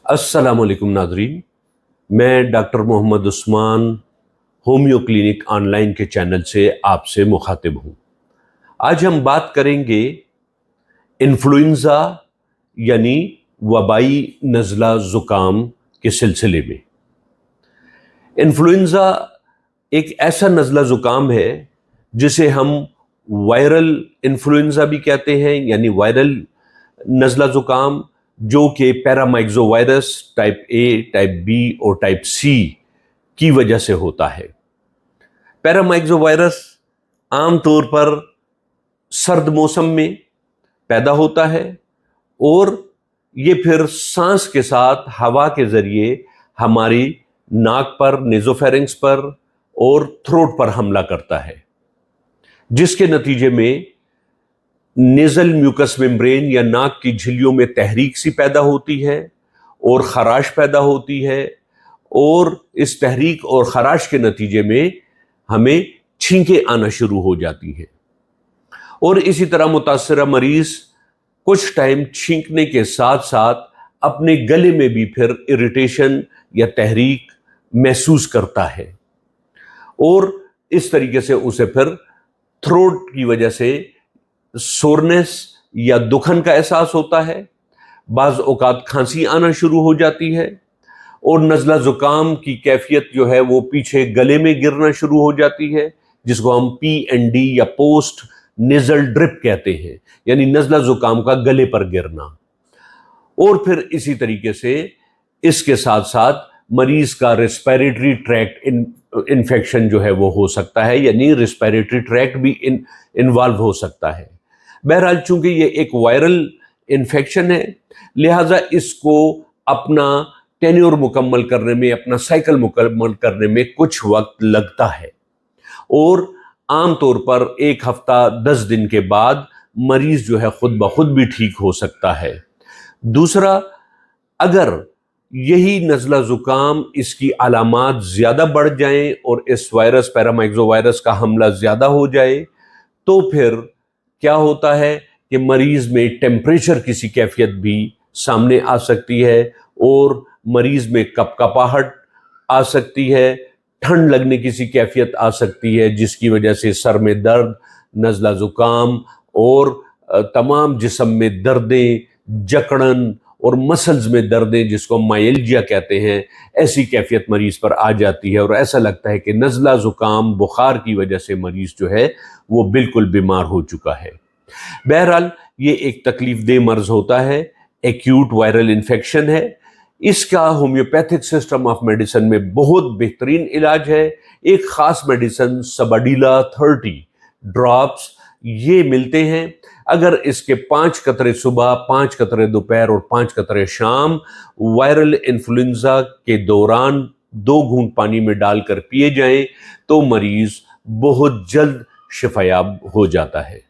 अस्सलाम वालेकुम नाजरीन, मैं doctor Mohammad Usman homeo clinic online के चैनल से आपसे मुखातिब हूँ। आज हम बात करेंगे इन्फ्लुएंज़ा यानी वबाई नज़ला ज़ुकाम के सिलसिले में। इन्फ्लुएंज़ा एक ऐसा नज़ला ज़ुकाम है जिसे हम वायरल इन्फ्लुएंज़ा भी कहते हैं, यानी वायरल नज़ला ज़ुकाम, जो कि paramyxovirus type A, type B और टाइप सी की वजह से होता है। पैरामाइक्सोवायरस आमतौर पर सर्द मौसम में पैदा होता है और ये फिर सांस के साथ हवा के जरिए हमारी नाक पर, नेज़ोफेरिंक्स पर और थ्रोट पर हमला करता है, जिसके नतीजे में नेज़ल म्यूकस मेम्ब्रेन या नाक की झिल्लियों में तहरीक सी पैदा होती है और खराश पैदा होती है, और इस तहरीक और खराश के नतीजे में हमें छींकें आना शुरू हो जाती हैं। और इसी तरह मुतासरा मरीज कुछ टाइम छींकने के साथ साथ अपने गले में भी फिर इरिटेशन या तहरीक महसूस करता है, और इस तरीके से उसे फिर थ्रोट की वजह से सोरनेस या दुखन का एहसास होता है। बाज़ औक़ात खांसी आना शुरू हो जाती है और नज़ला ज़ुकाम की कैफियत जो है वो पीछे गले में गिरना शुरू हो जाती है, जिसको हम PND या पोस्ट नेज़ल ड्रिप कहते हैं, यानी नज़ला ज़ुकाम का गले पर गिरना। और फिर इसी तरीके से इसके साथ साथ मरीज का रेस्पिरेटरी ट्रैक्ट इन्फेक्शन जो है वो हो सकता है, यानी रेस्पिरेटरी ट्रैक्ट भी इन्वॉल्व हो सकता है। बहरहाल चूंकि ये एक वायरल इन्फेक्शन है, लिहाजा इसको अपना टेन्योर मुकम्मल करने में, अपना साइकिल मुकम्मल करने में कुछ वक्त लगता है, और आमतौर पर 1 हफ्ता 10 दिन के बाद मरीज जो है खुद ब खुद भी ठीक हो सकता है। दूसरा, अगर यही नज़ला ज़ुकाम, इसकी अलामात ज़्यादा बढ़ जाएं और इस वायरस पैरामाइक्सोवायरस का हमला ज़्यादा हो जाए, तो फिर क्या होता है कि मरीज में टेम्परेचर किसी कैफियत भी सामने आ सकती है, और मरीज में कपकपाहट आ सकती है, ठंड लगने की कैफियत आ सकती है, जिसकी वजह से सर में दर्द, नज़ला ज़ुकाम और तमाम जिस्म में दर्दें, जकड़न और मसल्स में दर्दें, जिसको माइल्जिया कहते हैं, ऐसी कैफियत मरीज पर आ जाती है, और ऐसा लगता है कि नज़ला ज़ुकाम बुखार की वजह से मरीज जो है वो बिल्कुल बीमार हो चुका है। बहरहाल ये एक तकलीफ दह मर्ज होता है, एक्यूट वायरल इन्फेक्शन है। इसका होम्योपैथिक सिस्टम ऑफ मेडिसिन में बहुत बेहतरीन इलाज है। एक ख़ास मेडिसिन सबडीला 30 ड्रॉप्स ये मिलते हैं। अगर इसके 5 कतरे सुबह, 5 कतरे दोपहर और 5 कतरे शाम वायरल इन्फ्लुएंजा के दौरान 2 घूंट पानी में डालकर पिए जाएं, तो मरीज बहुत जल्द शिफायाब हो जाता है।